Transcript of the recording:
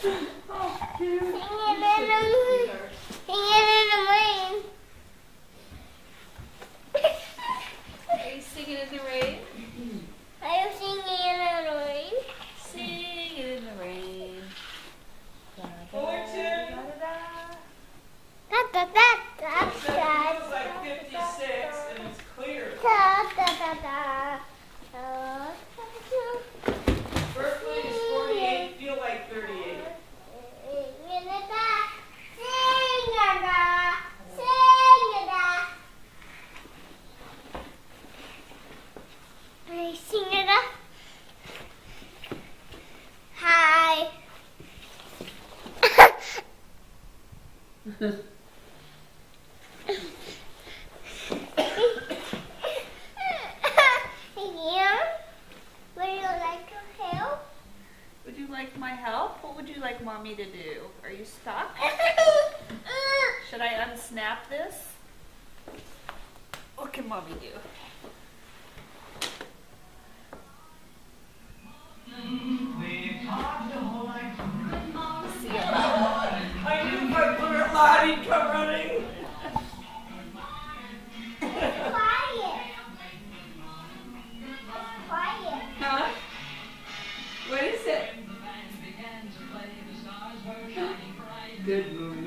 Oh, cute. Sing it in the rain. Are you singing in the rain? Are you singing in the rain? Sing it in the rain. Fullerton. Da da da da It feels like 56 and it's clear. da da da da. Berkeley is 48, feel like 38. Sing it up. Hi. Would you like to help? Would you like my help? What would you like Mommy to do? Are you stuck? Should I unsnap this? What can Mommy do? See you. I knew if I put her loud, he'd come running. Quiet. Quiet. Huh? What is it? Good movie.